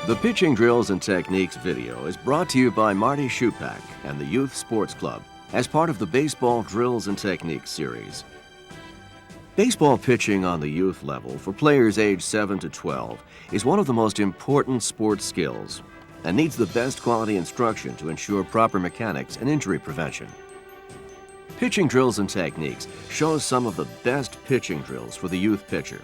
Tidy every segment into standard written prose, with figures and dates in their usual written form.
The Pitching Drills and Techniques video is brought to you by Marty Shupak and the Youth Sports Club as part of the Baseball Drills and Techniques series. Baseball pitching on the youth level for players aged 7 to 12 is one of the most important sports skills and needs the best quality instruction to ensure proper mechanics and injury prevention. Pitching Drills and Techniques shows some of the best pitching drills for the youth pitcher.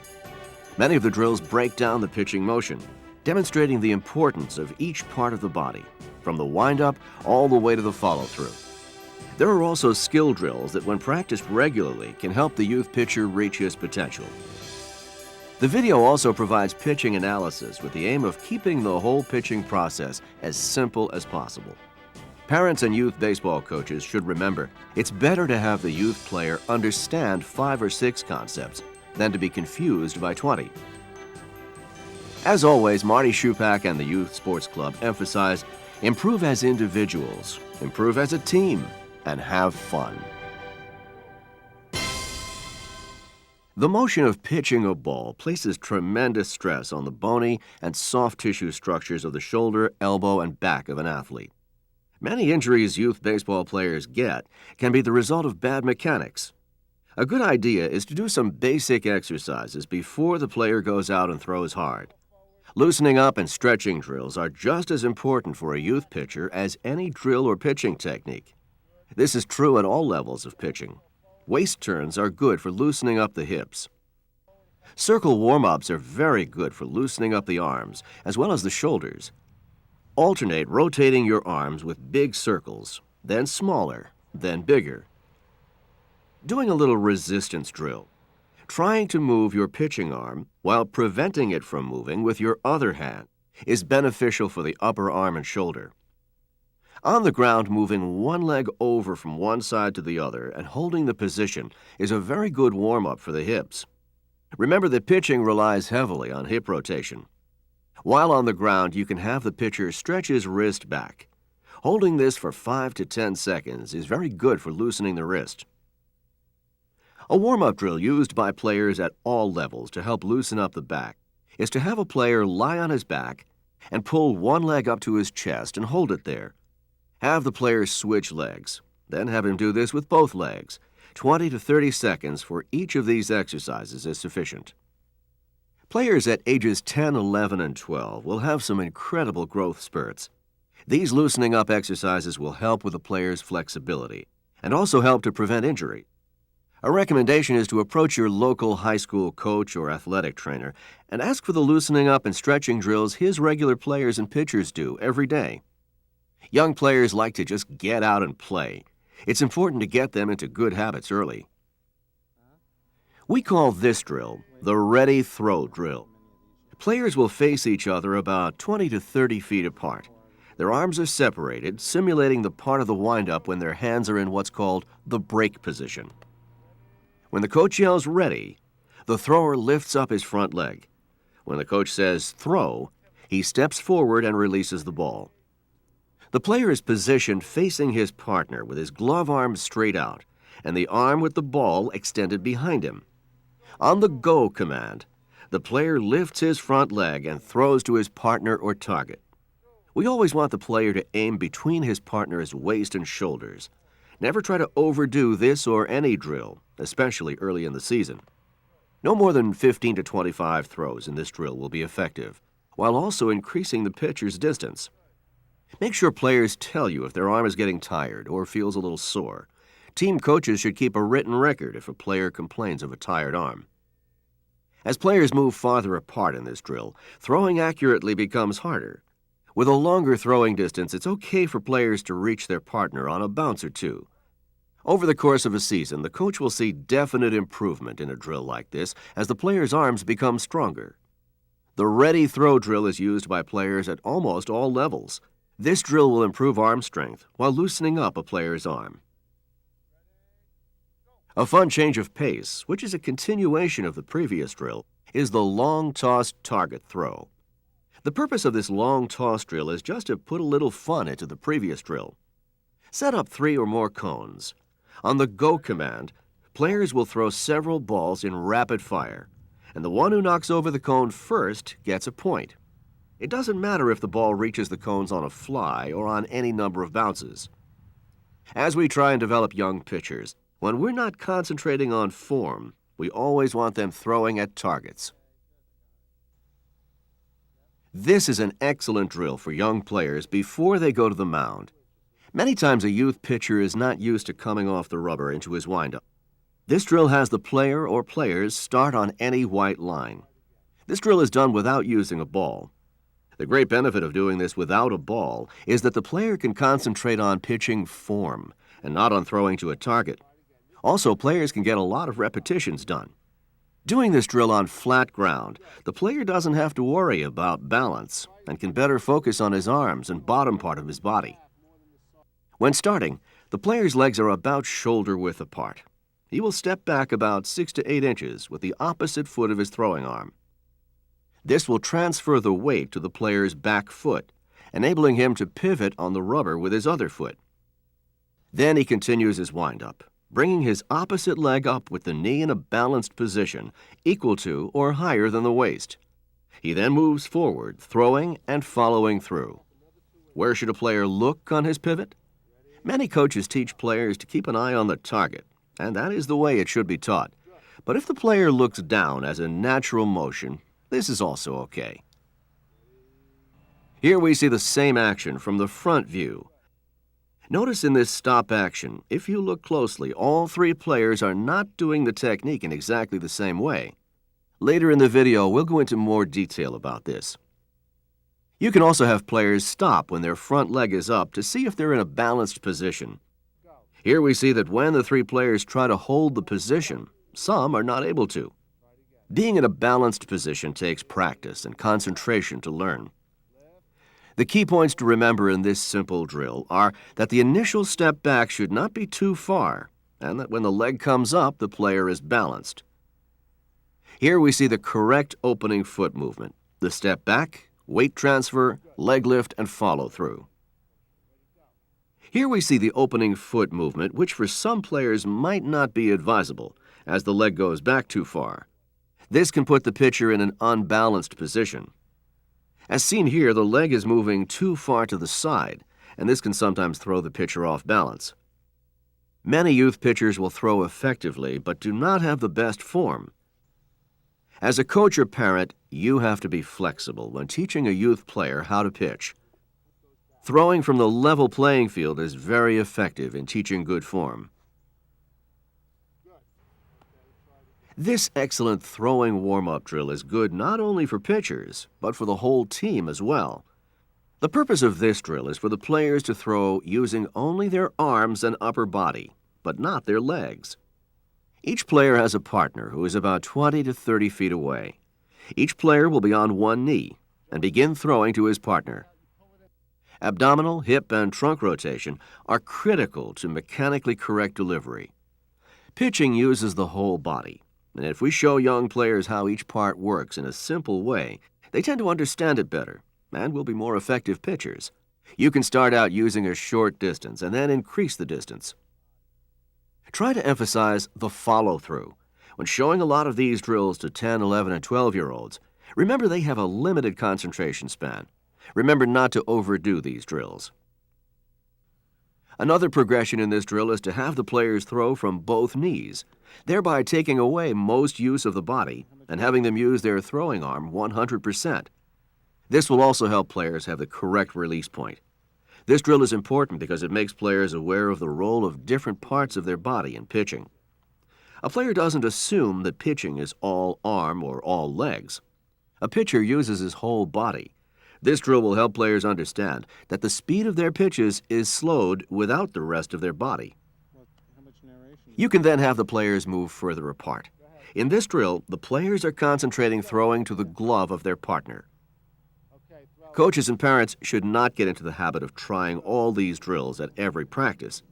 Many of the drills break down the pitching motion, demonstrating the importance of each part of the body, from the wind-up all the way to the follow-through. There are also skill drills that, when practiced regularly, can help the youth pitcher reach his potential. The video also provides pitching analysis with the aim of keeping the whole pitching process as simple as possible. Parents and youth baseball coaches should remember it's better to have the youth player understand 5 or 6 concepts than to be confused by 20. As always, Marty Shupak and the Youth Sports Club emphasize improve as individuals, improve as a team, and have fun. The motion of pitching a ball places tremendous stress on the bony and soft tissue structures of the shoulder, elbow, and back of an athlete. Many injuries youth baseball players get can be the result of bad mechanics. A good idea is to do some basic exercises before the player goes out and throws hard. Loosening up and stretching drills are just as important for a youth pitcher as any drill or pitching technique. This is true at all levels of pitching. Waist turns are good for loosening up the hips. Circle warm-ups are very good for loosening up the arms as well as the shoulders. Alternate rotating your arms with big circles, then smaller, then bigger. Doing a little resistance drill. Trying to move your pitching arm while preventing it from moving with your other hand is beneficial for the upper arm and shoulder. On the ground, moving one leg over from one side to the other and holding the position is a very good warm-up for the hips. Remember that pitching relies heavily on hip rotation. While on the ground, you can have the pitcher stretch his wrist back. Holding this for 5 to 10 seconds is very good for loosening the wrist. A warm-up drill used by players at all levels to help loosen up the back is to have a player lie on his back and pull one leg up to his chest and hold it there. Have the player switch legs, then have him do this with both legs. 20 to 30 seconds for each of these exercises is sufficient. Players at ages 10, 11, and 12 will have some incredible growth spurts. These loosening up exercises will help with the player's flexibility and also help to prevent injury. A recommendation is to approach your local high school coach or athletic trainer and ask for the loosening up and stretching drills his regular players and pitchers do every day. Young players like to just get out and play. It's important to get them into good habits early. We call this drill the ready throw drill. Players will face each other about 20 to 30 feet apart. Their arms are separated, simulating the part of the windup when their hands are in what's called the break position. When the coach yells ready, the thrower lifts up his front leg. When the coach says throw, he steps forward and releases the ball. The player is positioned facing his partner with his glove arm straight out and the arm with the ball extended behind him. On the go command, the player lifts his front leg and throws to his partner or target. We always want the player to aim between his partner's waist and shoulders. Never try to overdo this or any drill, especially early in the season. No more than 15 to 25 throws in this drill will be effective, while also increasing the pitcher's distance. Make sure players tell you if their arm is getting tired or feels a little sore. Team coaches should keep a written record if a player complains of a tired arm. As players move farther apart in this drill, throwing accurately becomes harder. With a longer throwing distance, it's okay for players to reach their partner on a bounce or two. Over the course of a season, the coach will see definite improvement in a drill like this as the player's arms become stronger. The ready throw drill is used by players at almost all levels. This drill will improve arm strength while loosening up a player's arm. A fun change of pace, which is a continuation of the previous drill, is the long toss target throw. The purpose of this long toss drill is just to put a little fun into the previous drill. Set up 3 or more cones. On the go command, players will throw several balls in rapid fire, and the one who knocks over the cone first gets a point. It doesn't matter if the ball reaches the cones on a fly or on any number of bounces. As we try and develop young pitchers, when we're not concentrating on form, we always want them throwing at targets. This is an excellent drill for young players before they go to the mound. Many times a youth pitcher is not used to coming off the rubber into his windup. This drill has the player or players start on any white line. This drill is done without using a ball. The great benefit of doing this without a ball is that the player can concentrate on pitching form and not on throwing to a target. Also, players can get a lot of repetitions done. Doing this drill on flat ground, the player doesn't have to worry about balance and can better focus on his arms and bottom part of his body. When starting, the player's legs are about shoulder width apart. He will step back about 6 to 8 inches with the opposite foot of his throwing arm. This will transfer the weight to the player's back foot, enabling him to pivot on the rubber with his other foot. Then he continues his windup, bringing his opposite leg up with the knee in a balanced position, equal to or higher than the waist. He then moves forward, throwing and following through. Where should a player look on his pivot? Many coaches teach players to keep an eye on the target, and that is the way it should be taught. But if the player looks down as a natural motion, this is also okay. Here we see the same action from the front view. Notice in this stop action, if you look closely, all three players are not doing the technique in exactly the same way. Later in the video, we'll go into more detail about this. You can also have players stop when their front leg is up to see if they're in a balanced position. Here we see that when the three players try to hold the position, some are not able to. Being in a balanced position takes practice and concentration to learn. The key points to remember in this simple drill are that the initial step back should not be too far, and that when the leg comes up, the player is balanced. Here we see the correct opening foot movement, the step back, weight transfer, leg lift, and follow through. Here we see the opening foot movement, which for some players might not be advisable, as the leg goes back too far. This can put the pitcher in an unbalanced position. As seen here, the leg is moving too far to the side, and this can sometimes throw the pitcher off balance. Many youth pitchers will throw effectively, but do not have the best form. As a coach or parent, you have to be flexible when teaching a youth player how to pitch. Throwing from the level playing field is very effective in teaching good form. This excellent throwing warm-up drill is good not only for pitchers, but for the whole team as well. The purpose of this drill is for the players to throw using only their arms and upper body, but not their legs. Each player has a partner who is about 20 to 30 feet away. Each player will be on one knee and begin throwing to his partner. Abdominal, hip, and trunk rotation are critical to mechanically correct delivery. Pitching uses the whole body, and if we show young players how each part works in a simple way, they tend to understand it better and will be more effective pitchers. You can start out using a short distance and then increase the distance. Try to emphasize the follow-through. When showing a lot of these drills to 10, 11, and 12-year-olds, remember they have a limited concentration span. Remember not to overdo these drills. Another progression in this drill is to have the players throw from both knees, thereby taking away most use of the body and having them use their throwing arm 100%. This will also help players have the correct release point. This drill is important because it makes players aware of the role of different parts of their body in pitching. A player doesn't assume that pitching is all arm or all legs. A pitcher uses his whole body. This drill will help players understand that the speed of their pitches is slowed without the rest of their body. You can then have the players move further apart. In this drill, the players are concentrating throwing to the glove of their partner. Coaches and parents should not get into the habit of trying all these drills at every practice.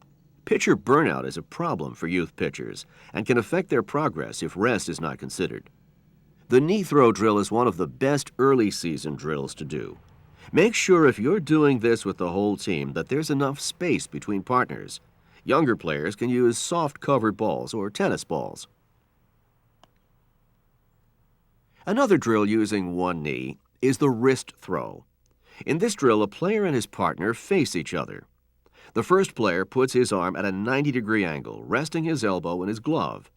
Pitcher burnout is a problem for youth pitchers and can affect their progress if rest is not considered. The knee throw drill is one of the best early season drills to do. Make sure if you're doing this with the whole team that there's enough space between partners. Younger players can use soft covered balls or tennis balls. Another drill using one knee is the wrist throw. In this drill, a player and his partner face each other. The first player puts his arm at a 90-degree angle, resting his elbow in his glove.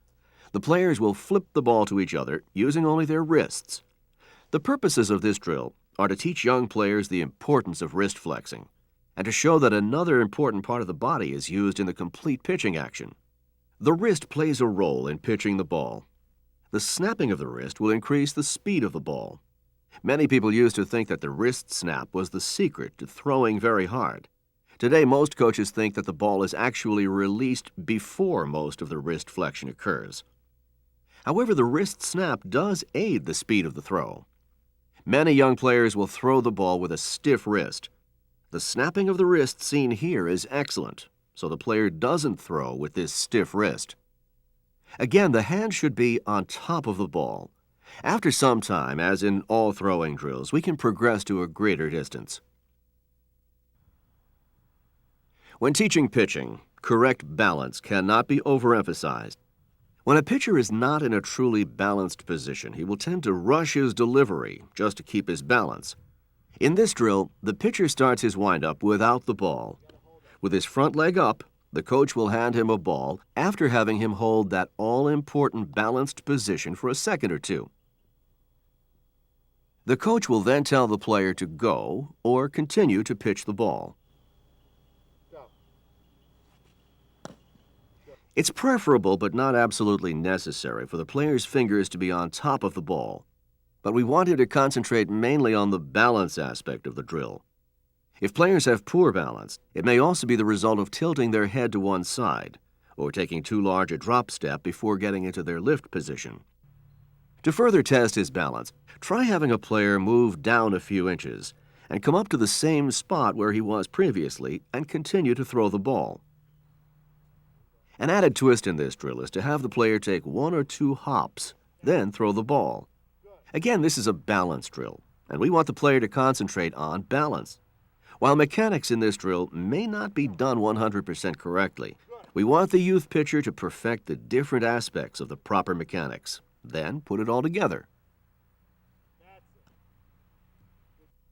The players will flip the ball to each other using only their wrists. The purposes of this drill are to teach young players the importance of wrist flexing and to show that another important part of the body is used in the complete pitching action. The wrist plays a role in pitching the ball. The snapping of the wrist will increase the speed of the ball. Many people used to think that the wrist snap was the secret to throwing very hard. Today, most coaches think that the ball is actually released before most of the wrist flexion occurs. However, the wrist snap does aid the speed of the throw. Many young players will throw the ball with a stiff wrist. The snapping of the wrist seen here is excellent, so the player doesn't throw with this stiff wrist. Again, the hand should be on top of the ball. After some time, as in all throwing drills, we can progress to a greater distance. When teaching pitching, correct balance cannot be overemphasized. When a pitcher is not in a truly balanced position, he will tend to rush his delivery just to keep his balance. In this drill, the pitcher starts his windup without the ball. With his front leg up, the coach will hand him a ball after having him hold that all-important balanced position for a second or two. The coach will then tell the player to go or continue to pitch the ball. It's preferable but not absolutely necessary for the player's fingers to be on top of the ball, but we want him to concentrate mainly on the balance aspect of the drill. If players have poor balance, it may also be the result of tilting their head to one side or taking too large a drop step before getting into their lift position. To further test his balance, try having a player move down a few inches and come up to the same spot where he was previously and continue to throw the ball. An added twist in this drill is to have the player take 1 or 2 hops, then throw the ball. Again, this is a balance drill, and we want the player to concentrate on balance. While mechanics in this drill may not be done 100% correctly, we want the youth pitcher to perfect the different aspects of the proper mechanics, then put it all together.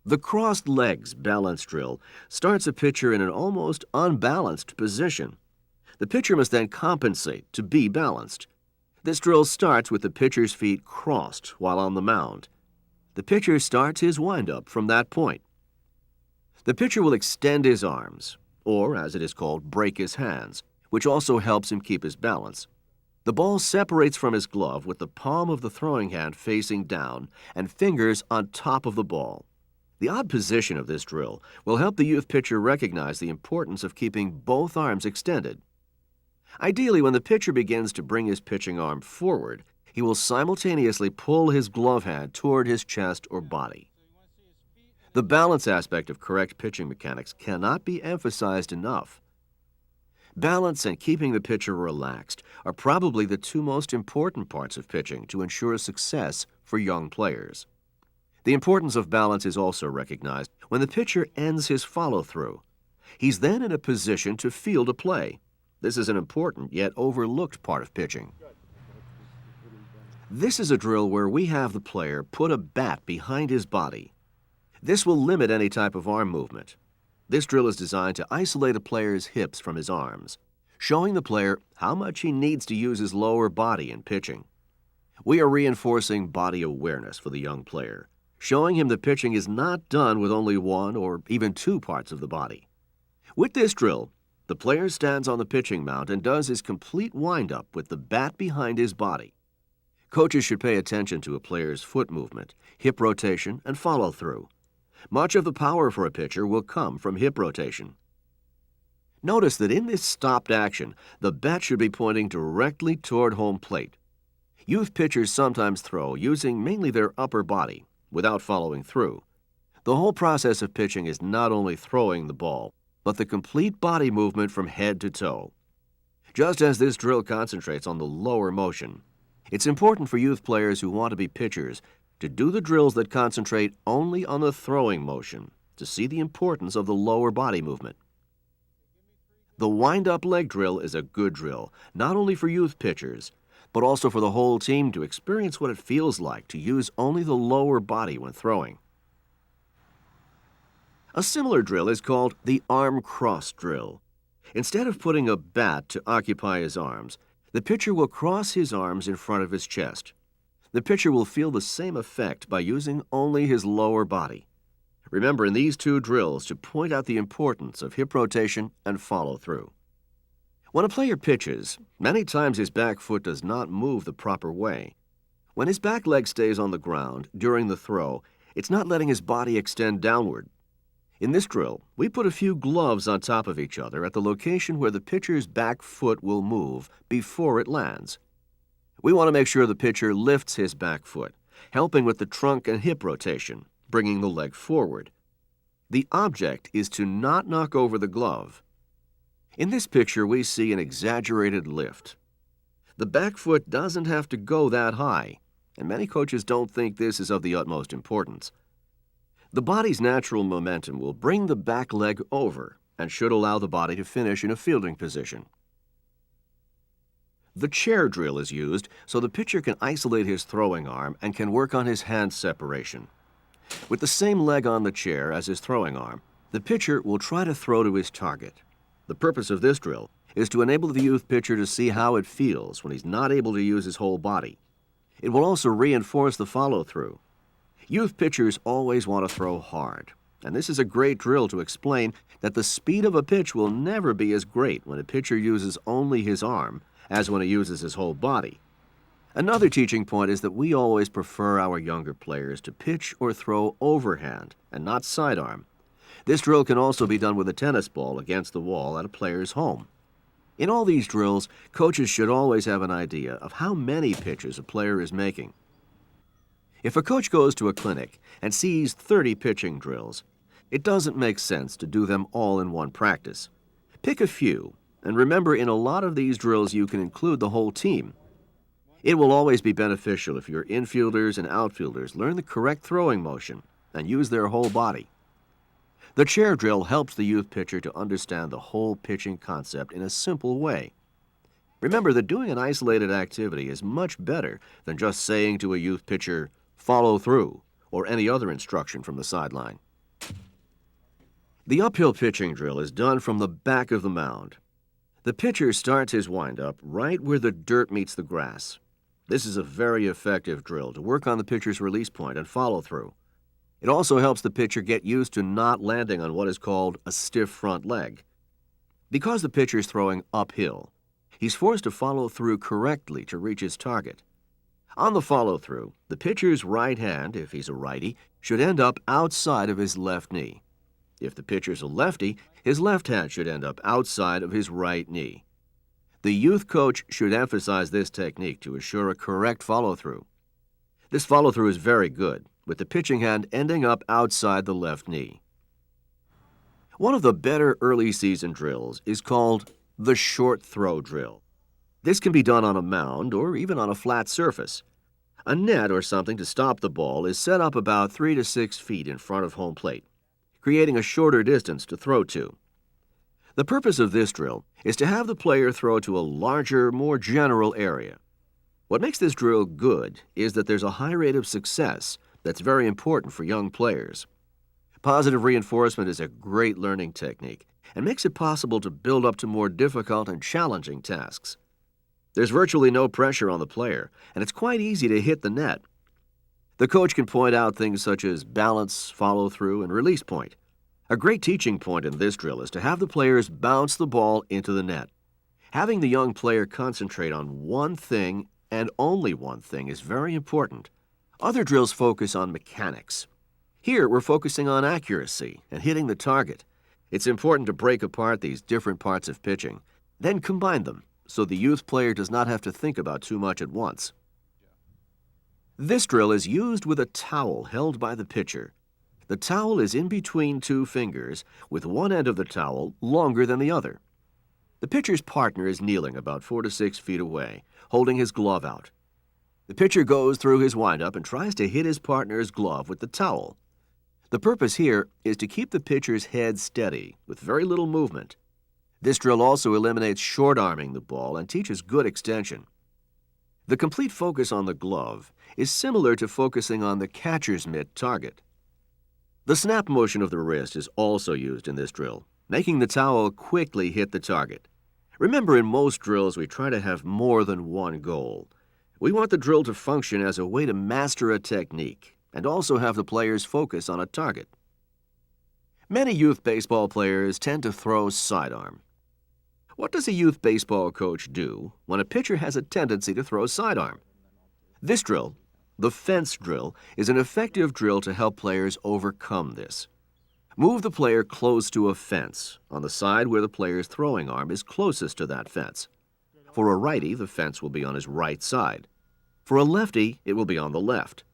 The crossed legs balance drill starts a pitcher in an almost unbalanced position. The pitcher must then compensate to be balanced. This drill starts with the pitcher's feet crossed while on the mound. The pitcher starts his windup from that point. The pitcher will extend his arms, or as it is called, break his hands, which also helps him keep his balance. The ball separates from his glove with the palm of the throwing hand facing down and fingers on top of the ball. The odd position of this drill will help the youth pitcher recognize the importance of keeping both arms extended. Ideally, when the pitcher begins to bring his pitching arm forward, he will simultaneously pull his glove hand toward his chest or body. The balance aspect of correct pitching mechanics cannot be emphasized enough. Balance and keeping the pitcher relaxed are probably the 2 most important parts of pitching to ensure success for young players. The importance of balance is also recognized when the pitcher ends his follow-through. He's then in a position to field a play. This is an important yet overlooked part of pitching. This is a drill where we have the player put a bat behind his body. This will limit any type of arm movement. This drill is designed to isolate a player's hips from his arms, showing the player how much he needs to use his lower body in pitching. We are reinforcing body awareness for the young player, showing him that pitching is not done with only 1 or even 2 parts of the body. With this drill, the player stands on the pitching mound and does his complete windup with the bat behind his body. Coaches should pay attention to a player's foot movement, hip rotation, and follow-through. Much of the power for a pitcher will come from hip rotation. Notice that in this stopped action, the bat should be pointing directly toward home plate. Youth pitchers sometimes throw using mainly their upper body, without following through. The whole process of pitching is not only throwing the ball, but the complete body movement from head to toe. Just as this drill concentrates on the lower motion, it's important for youth players who want to be pitchers to do the drills that concentrate only on the throwing motion to see the importance of the lower body movement. The wind-up leg drill is a good drill, not only for youth pitchers, but also for the whole team to experience what it feels like to use only the lower body when throwing. A similar drill is called the arm cross drill. Instead of putting a bat to occupy his arms, the pitcher will cross his arms in front of his chest. The pitcher will feel the same effect by using only his lower body. Remember in these two drills to point out the importance of hip rotation and follow-through. When a player pitches, many times his back foot does not move the proper way. When his back leg stays on the ground during the throw, it's not letting his body extend downward. In this drill, we put a few gloves on top of each other at the location where the pitcher's back foot will move before it lands. We want to make sure the pitcher lifts his back foot, helping with the trunk and hip rotation, bringing the leg forward. The object is to not knock over the glove. In this picture, we see an exaggerated lift. The back foot doesn't have to go that high, and many coaches don't think this is of the utmost importance. The body's natural momentum will bring the back leg over and should allow the body to finish in a fielding position. The chair drill is used so the pitcher can isolate his throwing arm and can work on his hand separation. With the same leg on the chair as his throwing arm, the pitcher will try to throw to his target. The purpose of this drill is to enable the youth pitcher to see how it feels when he's not able to use his whole body. It will also reinforce the follow-through. Youth pitchers always want to throw hard, and this is a great drill to explain that the speed of a pitch will never be as great when a pitcher uses only his arm as when he uses his whole body. Another teaching point is that we always prefer our younger players to pitch or throw overhand and not sidearm. This drill can also be done with a tennis ball against the wall at a player's home. In all these drills, coaches should always have an idea of how many pitches a player is making. If a coach goes to a clinic and sees 30 pitching drills, it doesn't make sense to do them all in one practice. Pick a few, and remember in a lot of these drills you can include the whole team. It will always be beneficial if your infielders and outfielders learn the correct throwing motion and use their whole body. The chair drill helps the youth pitcher to understand the whole pitching concept in a simple way. Remember that doing an isolated activity is much better than just saying to a youth pitcher, "Follow through," or any other instruction from the sideline. The uphill pitching drill is done from the back of the mound. The pitcher starts his windup right where the dirt meets the grass. This is a very effective drill to work on the pitcher's release point and follow through. It also helps the pitcher get used to not landing on what is called a stiff front leg. Because the pitcher is throwing uphill, he's forced to follow through correctly to reach his target. On the follow-through, the pitcher's right hand, if he's a righty, should end up outside of his left knee. If the pitcher's a lefty, his left hand should end up outside of his right knee. The youth coach should emphasize this technique to assure a correct follow-through. This follow-through is very good, with the pitching hand ending up outside the left knee. One of the better early season drills is called the short throw drill. This can be done on a mound or even on a flat surface. A net or something to stop the ball is set up about 3 to 6 feet in front of home plate, creating a shorter distance to throw to. The purpose of this drill is to have the player throw to a larger, more general area. What makes this drill good is that there's a high rate of success that's very important for young players. Positive reinforcement is a great learning technique and makes it possible to build up to more difficult and challenging tasks. There's virtually no pressure on the player, and it's quite easy to hit the net. The coach can point out things such as balance, follow-through, and release point. A great teaching point in this drill is to have the players bounce the ball into the net. Having the young player concentrate on one thing and only one thing is very important. Other drills focus on mechanics. Here, we're focusing on accuracy and hitting the target. It's important to break apart these different parts of pitching, then combine them so the youth player does not have to think about too much at once. This drill is used with a towel held by the pitcher. The towel is in between two fingers, with one end of the towel longer than the other. The pitcher's partner is kneeling about 4 to 6 feet away, holding his glove out. The pitcher goes through his windup and tries to hit his partner's glove with the towel. The purpose here is to keep the pitcher's head steady with very little movement. This drill also eliminates short-arming the ball and teaches good extension. The complete focus on the glove is similar to focusing on the catcher's mitt target. The snap motion of the wrist is also used in this drill, making the towel quickly hit the target. Remember, in most drills, we try to have more than one goal. We want the drill to function as a way to master a technique and also have the players focus on a target. Many youth baseball players tend to throw sidearm. What does a youth baseball coach do when a pitcher has a tendency to throw sidearm? This drill, the fence drill, is an effective drill to help players overcome this. Move the player close to a fence on the side where the player's throwing arm is closest to that fence. For a righty, the fence will be on his right side. For a lefty, it will be on the left.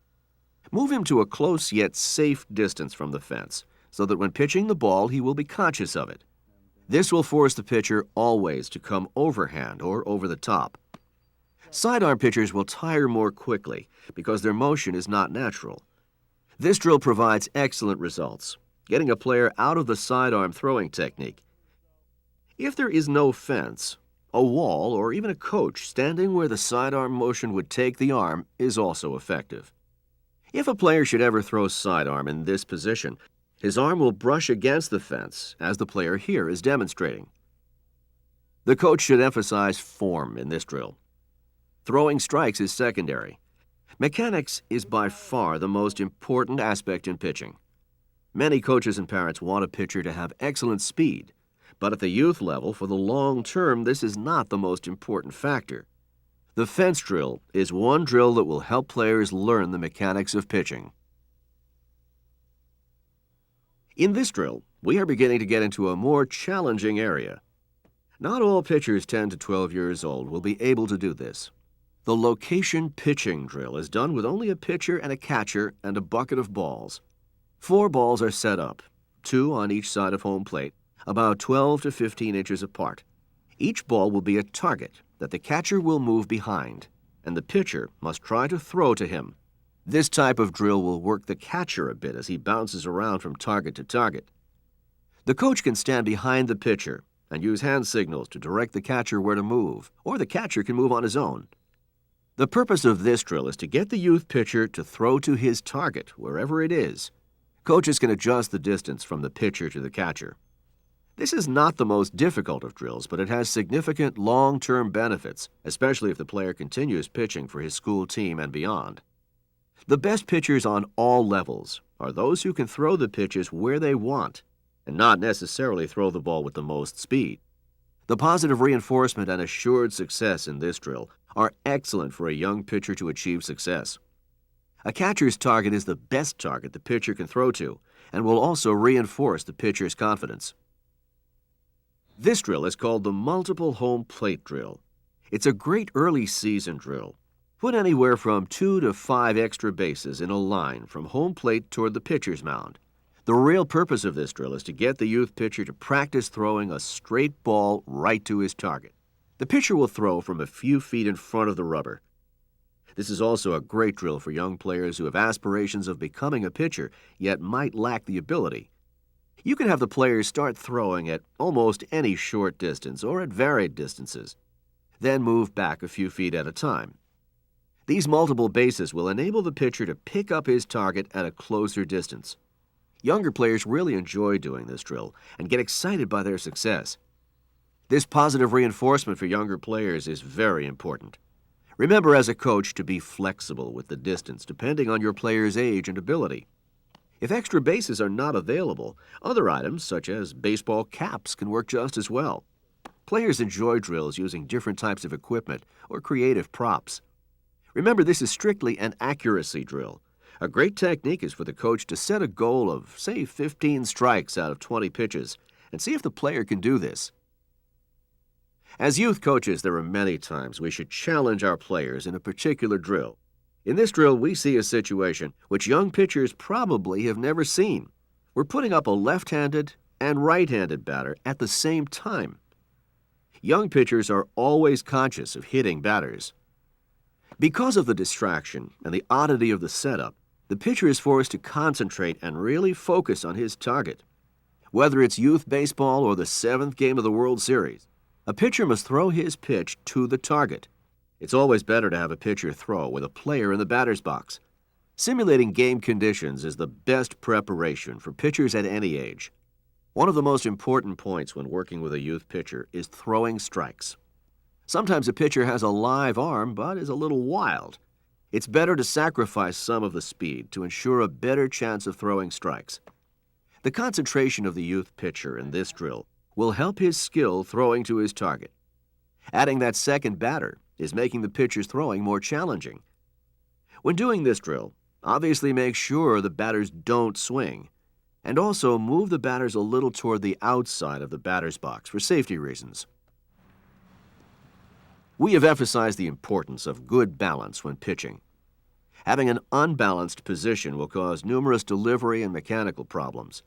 Move him to a close yet safe distance from the fence so that when pitching the ball, he will be conscious of it. This will force the pitcher always to come overhand or over the top. Sidearm pitchers will tire more quickly because their motion is not natural. This drill provides excellent results, getting a player out of the sidearm throwing technique. If there is no fence, a wall, or even a coach standing where the sidearm motion would take the arm is also effective. If a player should ever throw sidearm in this position, his arm will brush against the fence, as the player here is demonstrating. The coach should emphasize form in this drill. Throwing strikes is secondary. Mechanics is by far the most important aspect in pitching. Many coaches and parents want a pitcher to have excellent speed, but at the youth level, for the long term, this is not the most important factor. The fence drill is one drill that will help players learn the mechanics of pitching. In this drill, we are beginning to get into a more challenging area. Not all pitchers 10 to 12 years old will be able to do this. The location pitching drill is done with only a pitcher and a catcher and a bucket of balls. 4 balls are set up, 2 on each side of home plate, about 12 to 15 inches apart. Each ball will be a target that the catcher will move behind, and the pitcher must try to throw to him. This type of drill will work the catcher a bit as he bounces around from target to target. The coach can stand behind the pitcher and use hand signals to direct the catcher where to move, or the catcher can move on his own. The purpose of this drill is to get the youth pitcher to throw to his target, wherever it is. Coaches can adjust the distance from the pitcher to the catcher. This is not the most difficult of drills, but it has significant long-term benefits, especially if the player continues pitching for his school team and beyond. The best pitchers on all levels are those who can throw the pitches where they want and not necessarily throw the ball with the most speed. The positive reinforcement and assured success in this drill are excellent for a young pitcher to achieve success. A catcher's target is the best target the pitcher can throw to and will also reinforce the pitcher's confidence. This drill is called the multiple home plate drill. It's a great early season drill. Put anywhere from 2 to 5 extra bases in a line from home plate toward the pitcher's mound. The real purpose of this drill is to get the youth pitcher to practice throwing a straight ball right to his target. The pitcher will throw from a few feet in front of the rubber. This is also a great drill for young players who have aspirations of becoming a pitcher, yet might lack the ability. You can have the players start throwing at almost any short distance or at varied distances, then move back a few feet at a time. These multiple bases will enable the pitcher to pick up his target at a closer distance. Younger players really enjoy doing this drill and get excited by their success. This positive reinforcement for younger players is very important. Remember as a coach to be flexible with the distance depending on your player's age and ability. If extra bases are not available, other items such as baseball caps can work just as well. Players enjoy drills using different types of equipment or creative props. Remember, this is strictly an accuracy drill. A great technique is for the coach to set a goal of, say, 15 strikes out of 20 pitches and see if the player can do this. As youth coaches, there are many times we should challenge our players in a particular drill. In this drill, we see a situation which young pitchers probably have never seen. We're putting up a left-handed and right-handed batter at the same time. Young pitchers are always conscious of hitting batters. Because of the distraction and the oddity of the setup, the pitcher is forced to concentrate and really focus on his target. Whether it's youth baseball or the 7th game of the World Series, a pitcher must throw his pitch to the target. It's always better to have a pitcher throw with a player in the batter's box. Simulating game conditions is the best preparation for pitchers at any age. One of the most important points when working with a youth pitcher is throwing strikes. Sometimes a pitcher has a live arm but is a little wild. It's better to sacrifice some of the speed to ensure a better chance of throwing strikes. The concentration of the youth pitcher in this drill will help his skill throwing to his target. Adding that second batter is making the pitcher's throwing more challenging. When doing this drill, obviously make sure the batters don't swing, and also move the batters a little toward the outside of the batter's box for safety reasons. We have emphasized the importance of good balance when pitching. Having an unbalanced position will cause numerous delivery and mechanical problems.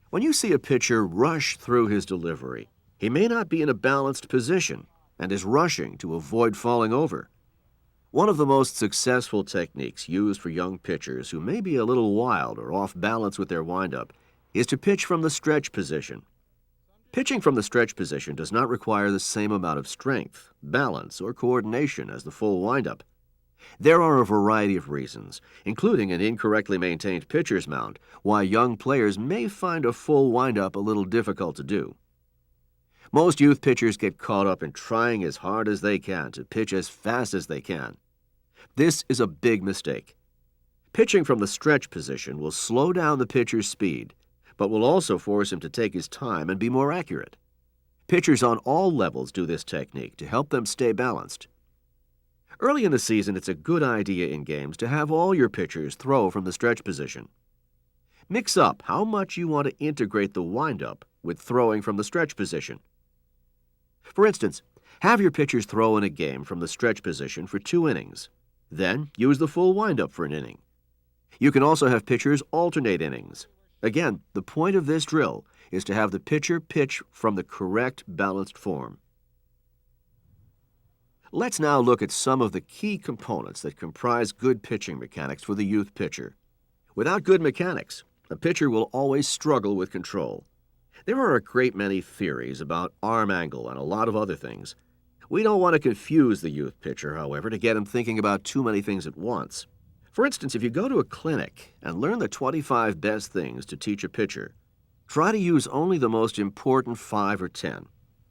When you see a pitcher rush through his delivery, he may not be in a balanced position and is rushing to avoid falling over. One of the most successful techniques used for young pitchers who may be a little wild or off balance with their windup is to pitch from the stretch position. Pitching from the stretch position does not require the same amount of strength, balance, or coordination as the full windup. There are a variety of reasons, including an incorrectly maintained pitcher's mound, why young players may find a full windup a little difficult to do. Most youth pitchers get caught up in trying as hard as they can to pitch as fast as they can. This is a big mistake. Pitching from the stretch position will slow down the pitcher's speed, but will also force him to take his time and be more accurate. Pitchers on all levels do this technique to help them stay balanced. Early in the season, it's a good idea in games to have all your pitchers throw from the stretch position. Mix up how much you want to integrate the windup with throwing from the stretch position. For instance, have your pitchers throw in a game from the stretch position for 2 innings. Then use the full windup for an inning. You can also have pitchers alternate innings. Again, the point of this drill is to have the pitcher pitch from the correct balanced form. Let's now look at some of the key components that comprise good pitching mechanics for the youth pitcher. Without good mechanics, a pitcher will always struggle with control. There are a great many theories about arm angle and a lot of other things. We don't want to confuse the youth pitcher, however, to get him thinking about too many things at once. For instance, if you go to a clinic and learn the 25 best things to teach a pitcher, try to use only the most important 5 or 10.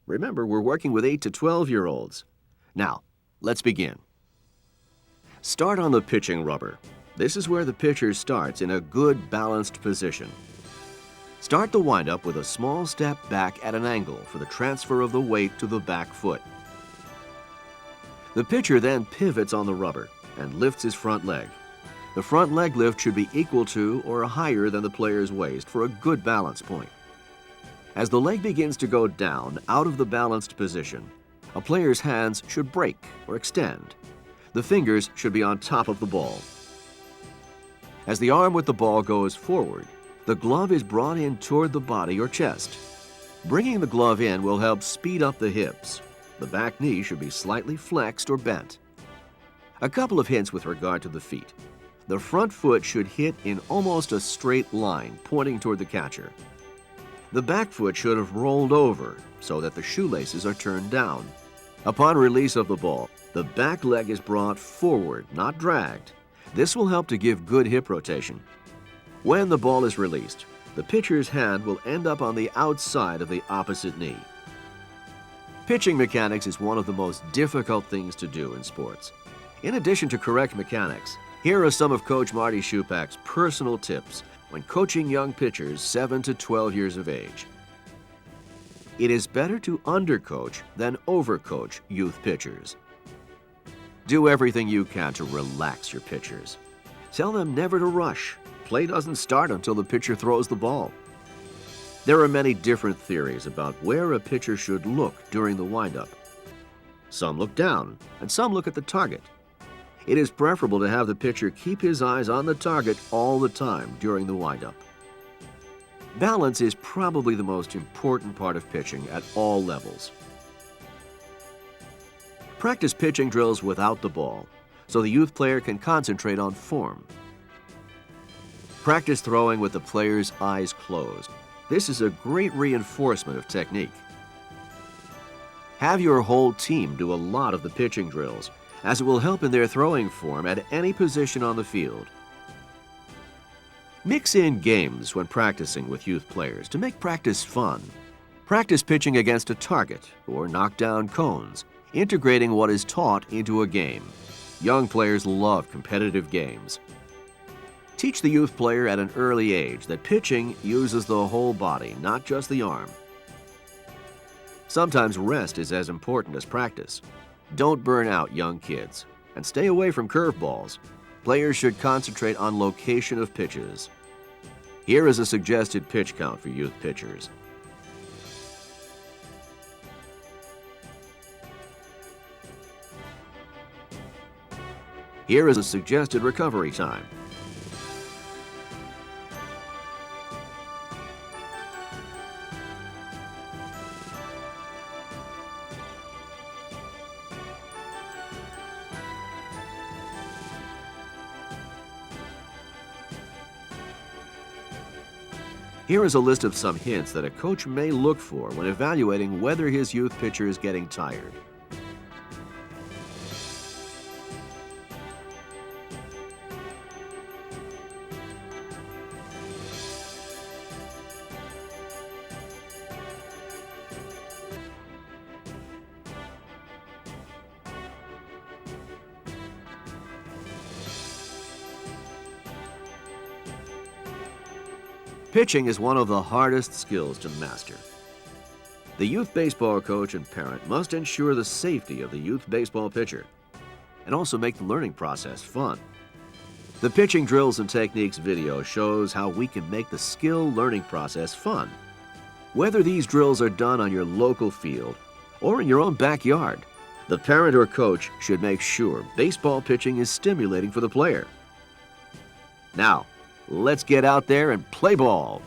Remember, we're working with 8 to 12-year-olds. Now, let's begin. Start on the pitching rubber. This is where the pitcher starts in a good balanced position. Start the windup with a small step back at an angle for the transfer of the weight to the back foot. The pitcher then pivots on the rubber and lifts his front leg. The front leg lift should be equal to or higher than the player's waist for a good balance point. As the leg begins to go down out of the balanced position, a player's hands should break or extend. The fingers should be on top of the ball. As the arm with the ball goes forward, the glove is brought in toward the body or chest. Bringing the glove in will help speed up the hips. The back knee should be slightly flexed or bent. A couple of hints with regard to the feet. The front foot should hit in almost a straight line, pointing toward the catcher. The back foot should have rolled over so that the shoelaces are turned down. Upon release of the ball, the back leg is brought forward, not dragged. This will help to give good hip rotation. When the ball is released, the pitcher's hand will end up on the outside of the opposite knee. Pitching mechanics is one of the most difficult things to do in sports. In addition to correct mechanics, here are some of Coach Marty Schupak's personal tips when coaching young pitchers 7 to 12 years of age. It is better to undercoach than overcoach youth pitchers. Do everything you can to relax your pitchers. Tell them never to rush. Play doesn't start until the pitcher throws the ball. There are many different theories about where a pitcher should look during the windup. Some look down, and some look at the target. It is preferable to have the pitcher keep his eyes on the target all the time during the windup. Balance is probably the most important part of pitching at all levels. Practice pitching drills without the ball so the youth player can concentrate on form. Practice throwing with the player's eyes closed. This is a great reinforcement of technique. Have your whole team do a lot of the pitching drills, as it will help in their throwing form at any position on the field. Mix in games when practicing with youth players to make practice fun. Practice pitching against a target or knock down cones, integrating what is taught into a game. Young players love competitive games. Teach the youth player at an early age that pitching uses the whole body, not just the arm. Sometimes rest is as important as practice. Don't burn out young kids, and stay away from curveballs. Players should concentrate on location of pitches. Here is a suggested pitch count for youth pitchers. Here is a suggested recovery time. Here is a list of some hints that a coach may look for when evaluating whether his youth pitcher is getting tired. Pitching is one of the hardest skills to master. The youth baseball coach and parent must ensure the safety of the youth baseball pitcher and also make the learning process fun. The pitching drills and techniques video shows how we can make the skill learning process fun. Whether these drills are done on your local field or in your own backyard, the parent or coach should make sure baseball pitching is stimulating for the player. Now, let's get out there and play ball.